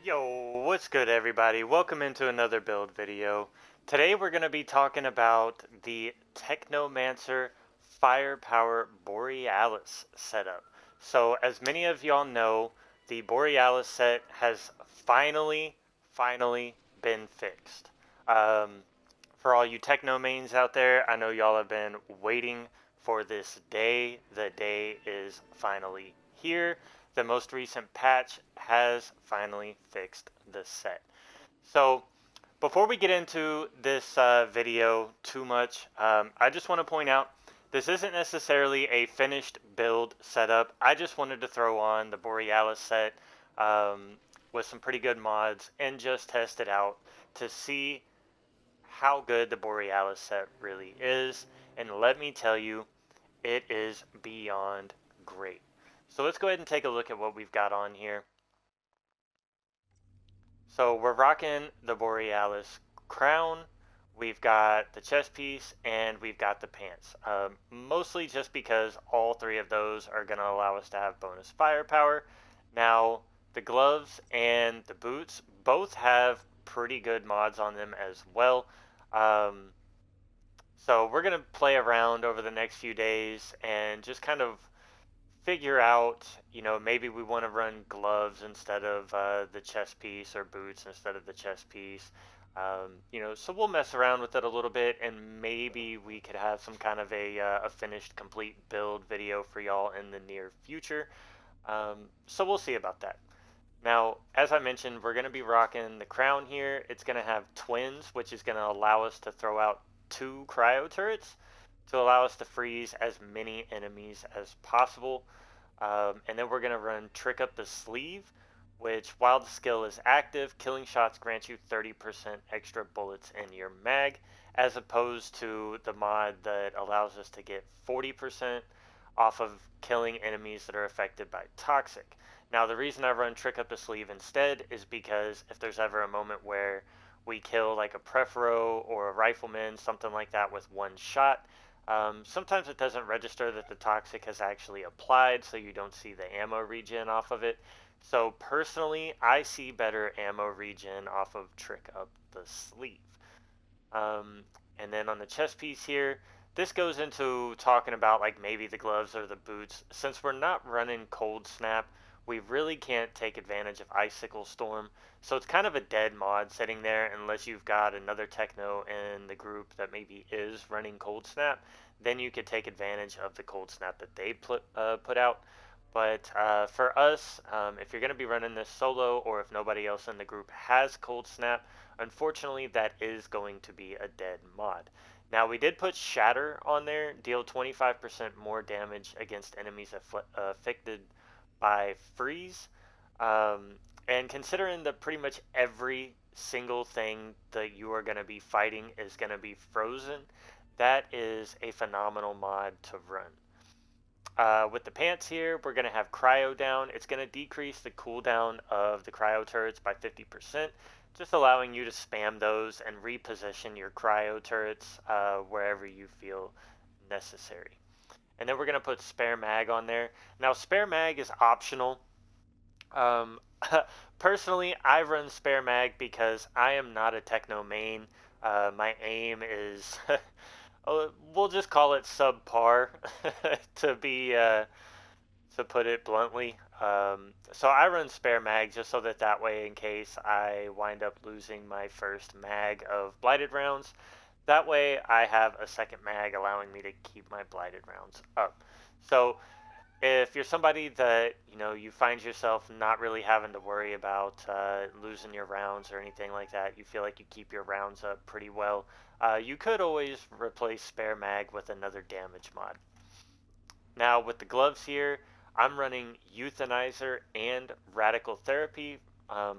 Yo, what's good everybody? Welcome into another build video. Today we're going to be talking about the Technomancer Firepower Borealis setup. So as many of y'all know, the Borealis set has finally been fixed. Um, for all you Techno mains out there, I know y'all have been waiting for this day. The day is finally here. The most recent patch has finally fixed the set. So before we get into this video too much, I just want to point out this isn't necessarily a finished build setup. I just wanted to throw on the Borealis set um, with some pretty good mods and just test it out to see how good the Borealis set really is. And let me tell you, it is beyond great. So let's go ahead and take a look at what we've got on here. So we're rocking the Borealis crown, we've got the chest piece, and we've got the pants. Mostly just because all three of those are going to allow us to have bonus firepower. Now, the gloves and the boots both have pretty good mods on them as well. Um, so we're going to play around over the next few days and just kind of figure out, maybe we want to run gloves instead of the chest piece or boots instead of the chest piece. So we'll mess around with it a little bit and maybe we could have some kind of a finished complete build video for y'all in the near future. So we'll see about that. Now, as I mentioned, we're going to be rocking the crown here. It's going to have twins, which is going to allow us to throw out two cryo turrets to allow us to freeze as many enemies as possible. And then we're going to run Trick Up the Sleeve, which while the skill is active, killing shots grant you 30% extra bullets in your mag, as opposed to the mod that allows us to get 40% off of killing enemies that are affected by toxic. Now, the reason I run Trick Up the Sleeve instead is because if there's ever a moment where we kill like a Prefero or a Rifleman, something like that with one shot, sometimes it doesn't register that the toxic has actually applied, so you don't see the ammo regen off of it. So personally, I see better ammo regen off of Trick Up the Sleeve. Um, and then on the chest piece here, this goes into talking about like maybe the gloves or the boots. Since we're not running Cold Snap, we really can't take advantage of Icicle Storm. So it's kind of a dead mod sitting there unless you've got another Techno in the group that maybe is running Cold Snap. Then you could take advantage of the Cold Snap that they put out. But for us, if you're going to be running this solo or if nobody else in the group has Cold Snap, unfortunately that is going to be a dead mod. Now we did put Shatter on there, deal 25% more damage against enemies affected by freeze. And considering that pretty much every single thing that you are going to be fighting is going to be frozen, that is a phenomenal mod to run. With the pants here, we're going to have cryo down. It's going to decrease the cooldown of the cryo turrets by 50%, just allowing you to spam those and reposition your cryo turrets wherever you feel necessary. And then we're going to put spare mag on there. Now, spare mag is optional. Um, Personally, I run spare mag because I am not a techno main. My aim is, we'll just call it subpar, to be to put it bluntly. So I run spare mag just so that way, in case I wind up losing my first mag of blighted rounds, that way I have a second mag allowing me to keep my blighted rounds up. So if you're somebody that you find yourself not really having to worry about losing your rounds or anything like that, you feel like you keep your rounds up pretty well, you could always replace spare mag with another damage mod. Now with the gloves here, I'm running Euthanizer and Radical Therapy.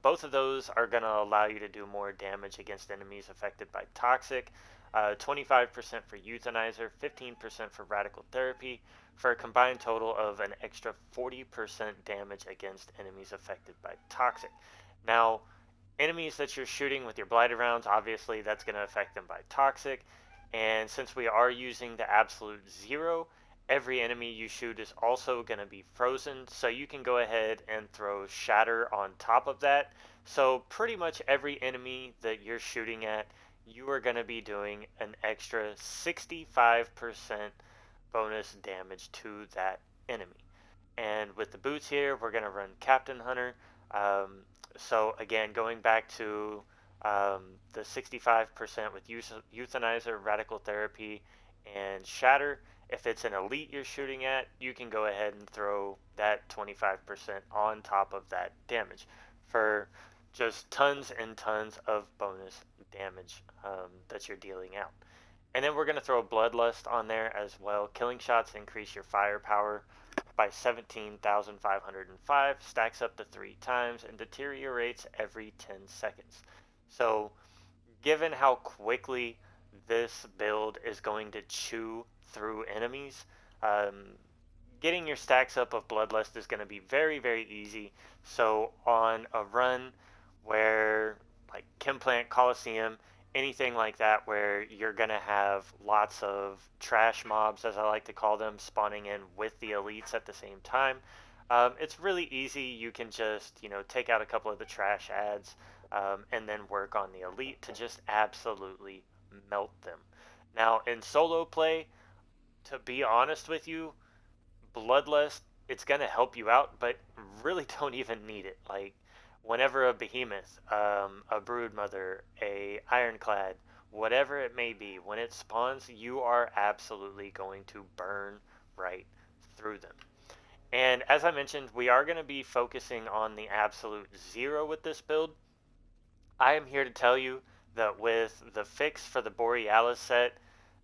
Both of those are going to allow you to do more damage against enemies affected by Toxic. 25% for Euthanizer, 15% for Radical Therapy, for a combined total of an extra 40% damage against enemies affected by Toxic. Now, enemies that you're shooting with your Blighted rounds, obviously that's going to affect them by Toxic. And since we are using the Absolute Zero, every enemy you shoot is also going to be frozen, so you can go ahead and throw Shatter on top of that. So pretty much every enemy that you're shooting at, you are going to be doing an extra 65% bonus damage to that enemy. And with the boots here, we're going to run Captain Hunter. Um, so again, going back to the 65% with Euthanizer, Radical Therapy, and Shatter, if it's an elite you're shooting at, you can go ahead and throw that 25% on top of that damage for just tons and tons of bonus damage that you're dealing out. And then we're going to throw Bloodlust on there as well. Killing shots increase your firepower by 17,505, stacks up to 3 times, and deteriorates every 10 seconds. So, given how quickly this build is going to chew through enemies, getting your stacks up of Bloodlust is going to be very, very easy. So, on a run where, like Chemplant Coliseum, anything like that, where you're going to have lots of trash mobs, as I like to call them, spawning in with the elites at the same time, it's really easy. You can just, take out a couple of the trash ads and then work on the elite to just absolutely melt them. Now, in solo play, to be honest with you, Bloodlust, it's going to help you out, but really don't even need it. Like, whenever a behemoth, a broodmother, a ironclad, whatever it may be, when it spawns, you are absolutely going to burn right through them. And as I mentioned, we are going to be focusing on the absolute zero with this build. I am here to tell you that with the fix for the Borealis set,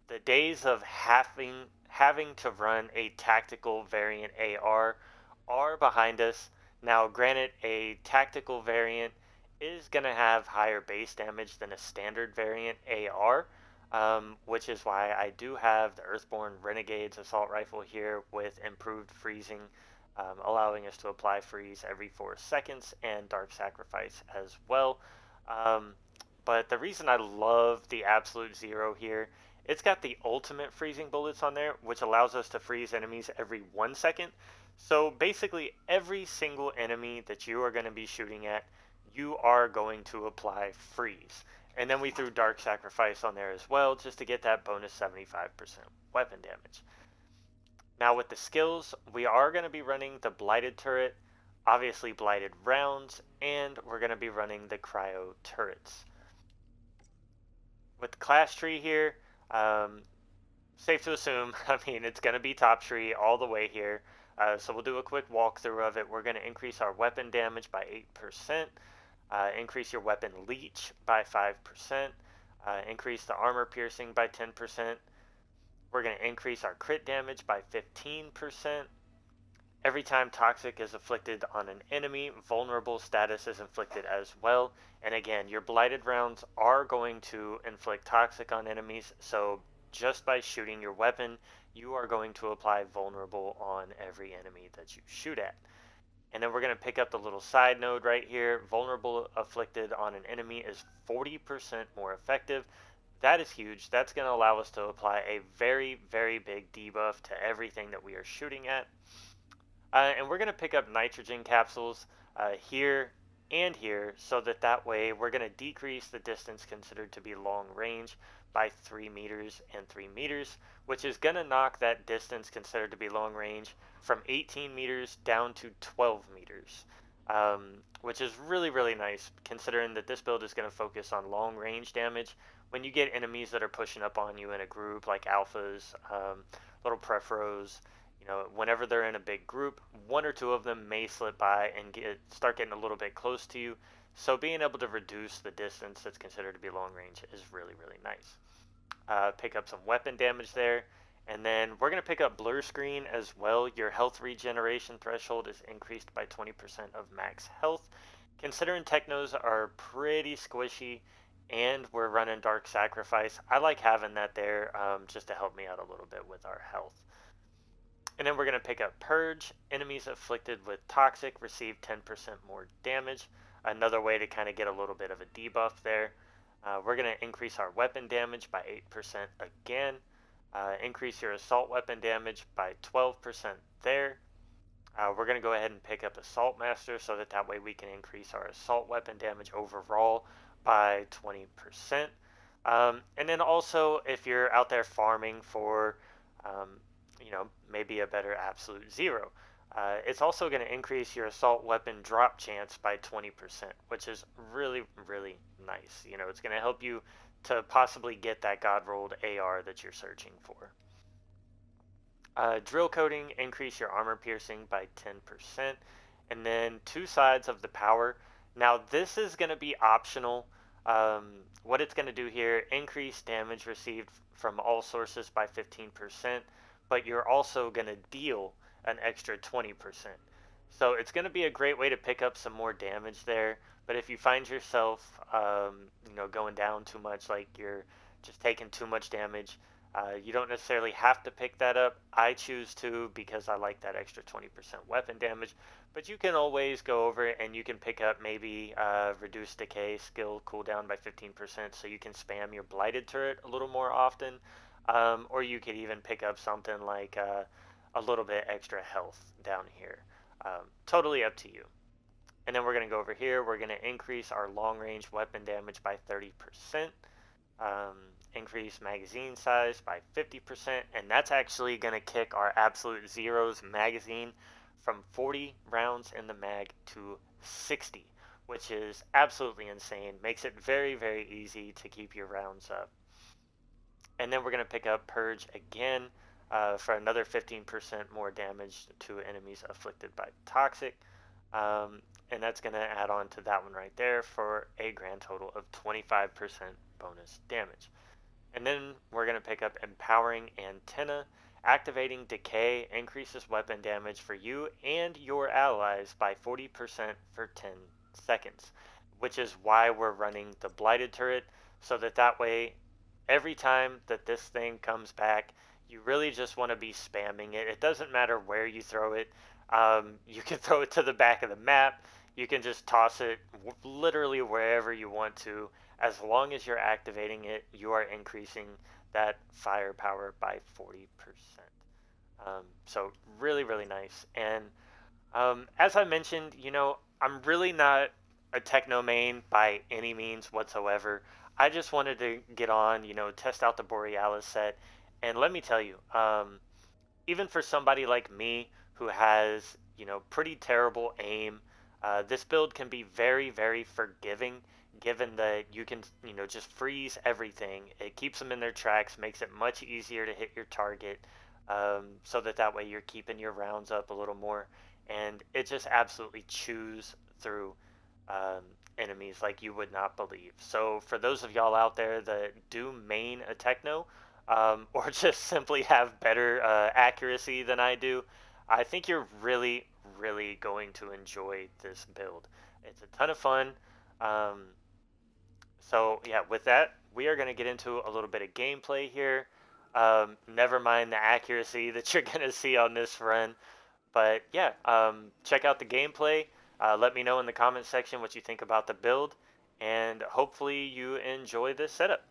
the days of having to run a tactical variant AR are behind us. Now, granted, a tactical variant is going to have higher base damage than a standard variant AR, which is why I do have the Earthborn Renegades Assault Rifle here with improved freezing, allowing us to apply freeze every 4 seconds, and Dark Sacrifice as well. Um, but the reason I love the Absolute Zero here, it's got the ultimate freezing bullets on there, which allows us to freeze enemies every 1 second. So basically, every single enemy that you are going to be shooting at, you are going to apply freeze. And then we threw Dark Sacrifice on there as well, just to get that bonus 75% weapon damage. Now with the skills, we are going to be running the Blighted Turret, obviously Blighted Rounds, and we're going to be running the Cryo Turrets. With the class tree here, safe to assume, I mean, it's going to be top tree all the way here. So we'll do a quick walkthrough of it. We're going to increase our weapon damage by 8%, increase your weapon leech by 5%, increase the armor piercing by 10%. We're going to increase our crit damage by 15%. Every time toxic is inflicted on an enemy, vulnerable status is inflicted as well. And again, your blighted rounds are going to inflict toxic on enemies, so just by shooting your weapon, you are going to apply vulnerable on every enemy that you shoot at. And then we're going to pick up the little side node right here. Vulnerable afflicted on an enemy is 40% more effective. That is huge. That's going to allow us to apply a very, very big debuff to everything that we are shooting at. And we're going to pick up nitrogen capsules here and here, so that way we're going to decrease the distance considered to be long range by 3 meters and 3 meters, which is going to knock that distance considered to be long range from 18 meters down to 12 meters, which is really, really nice considering that this build is going to focus on long range damage. When you get enemies that are pushing up on you in a group like alphas, little prefros, whenever they're in a big group, 1 or 2 of them may slip by and start getting a little bit close to you. So being able to reduce the distance that's considered to be long range is really, really nice. Pick up some weapon damage there. And then we're going to pick up blur screen as well. Your health regeneration threshold is increased by 20% of max health. Considering technos are pretty squishy and we're running Dark Sacrifice, I like having that there just to help me out a little bit with our health. And then we're going to pick up Purge. Enemies afflicted with Toxic receive 10% more damage. Another way to kind of get a little bit of a debuff there. We're going to increase our weapon damage by 8% again. Increase your assault weapon damage by 12% there. We're going to go ahead and pick up Assault Master so that way we can increase our assault weapon damage overall by 20%. And then also, if you're out there farming for, maybe a better absolute zero, it's also going to increase your assault weapon drop chance by 20%, which is really, really nice. It's going to help you to possibly get that God rolled AR that you're searching for. Drill coating, increase your armor piercing by 10%. And then 2 sides of the power. Now this is going to be optional. What it's going to do here, increase damage received from all sources by 15%, but you're also going to deal an extra 20%. So it's going to be a great way to pick up some more damage there. But if you find yourself, going down too much, like you're just taking too much damage, you don't necessarily have to pick that up. I choose to because I like that extra 20% weapon damage. But you can always go over it and you can pick up maybe reduce decay skill cooldown by 15% so you can spam your blighted turret a little more often. Or you could even pick up something like a little bit extra health down here. Totally up to you. And then we're going to go over here. We're going to increase our long range weapon damage by 30%. Increase magazine size by 50%, and that's actually going to kick our absolute zeros magazine from 40 rounds in the mag to 60, which is absolutely insane. Makes it very, very easy to keep your rounds up. And then we're going to pick up Purge again for another 15% more damage to enemies afflicted by Toxic. And that's going to add on to that one right there for a grand total of 25% bonus damage. And then we're going to pick up Empowering Antenna. Activating Decay increases weapon damage for you and your allies by 40% for 10 seconds, which is why we're running the Blighted Turret, so that way every time that this thing comes back, you really just want to be spamming it. It doesn't matter where you throw it. You can throw it to the back of the map. You can just toss it literally wherever you want to. As long as you're activating it, you are increasing that firepower by 40%. So really, really nice. And as I mentioned, I'm really not a techno main by any means whatsoever. I just wanted to get on, test out the Borealis set. And let me tell you, even for somebody like me who has, pretty terrible aim, this build can be very, very forgiving, given that you can, just freeze everything. It keeps them in their tracks, makes it much easier to hit your target, so that way you're keeping your rounds up a little more, and it just absolutely chews through enemies like you would not believe. So for those of y'all out there that do main a techno, or just simply have better accuracy than I do, I think you're really, really going to enjoy this build. It's a ton of fun. So yeah, with that, we are going to get into a little bit of gameplay here. Never mind the accuracy that you're going to see on this run. But yeah, check out the gameplay. Let me know in the comment section what you think about the build. And hopefully you enjoy this setup.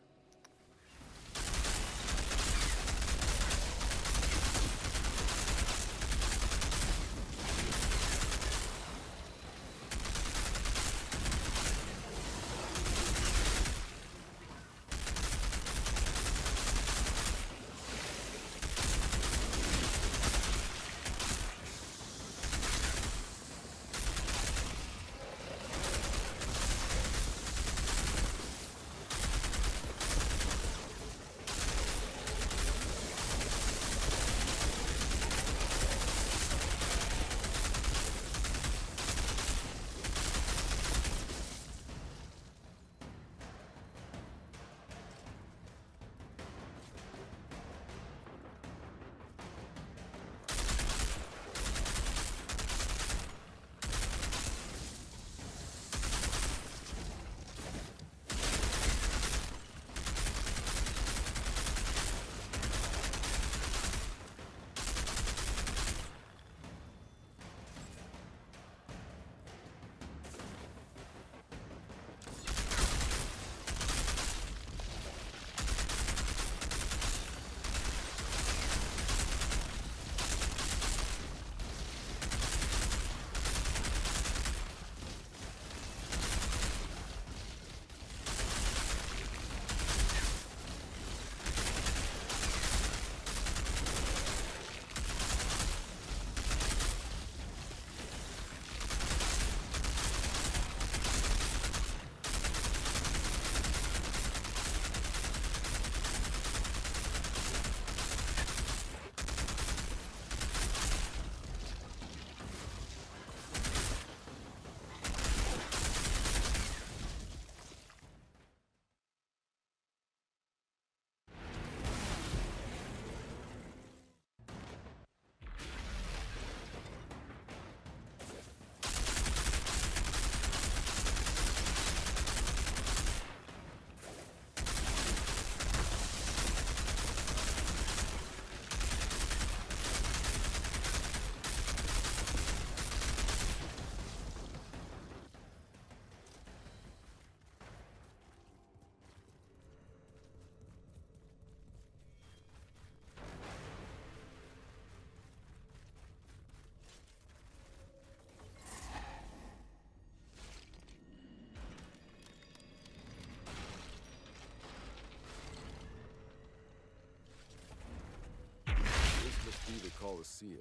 must be the Colosseum.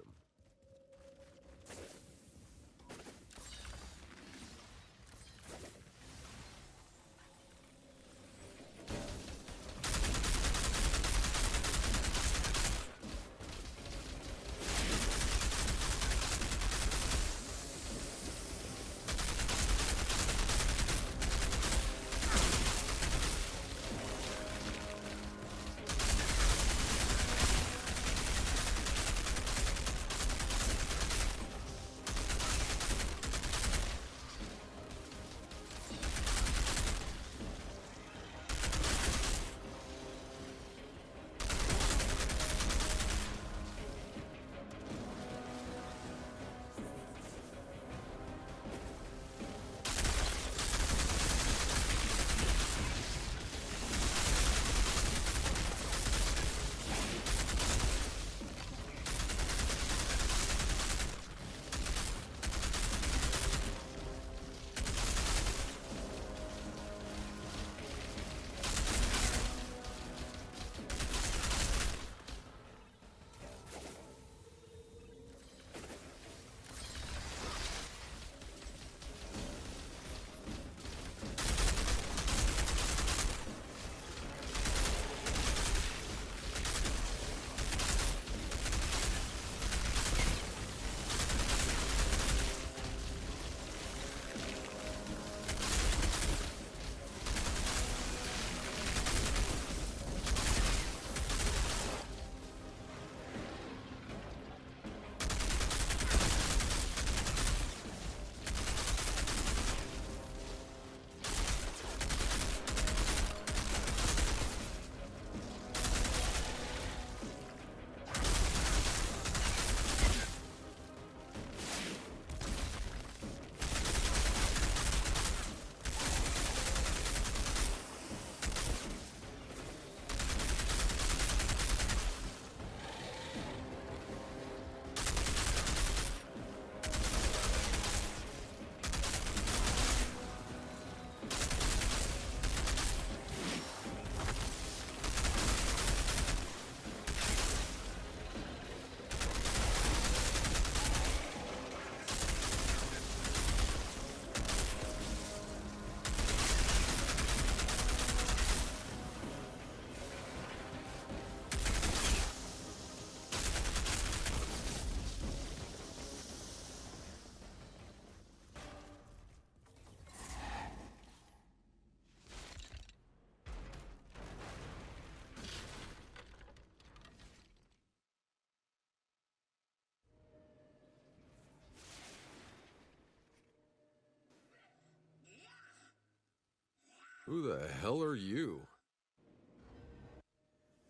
Who the hell are you?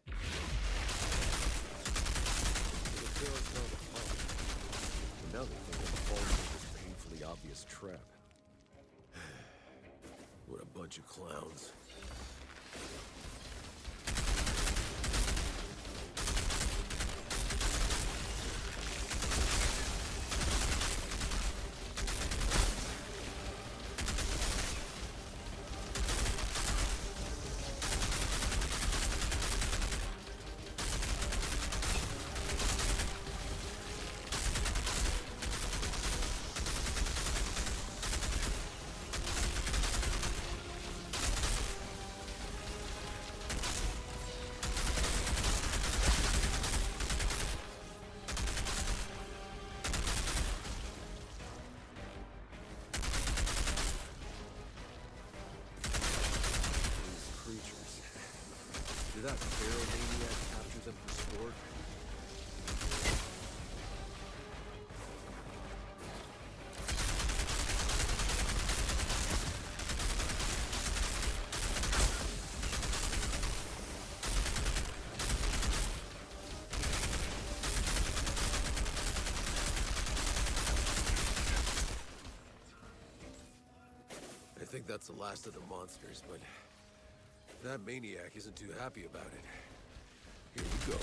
And now they think I'm falling into this painfully obvious trap. What a bunch of clowns. Did that feral maniac capture them for sport? I think that's the last of the monsters, but that maniac isn't too happy about it. Here we go.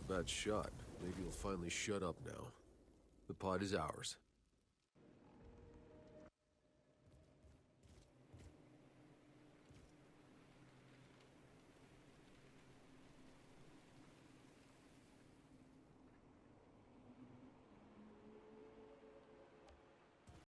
a bad shot. Maybe you'll finally shut up now. The pod is ours.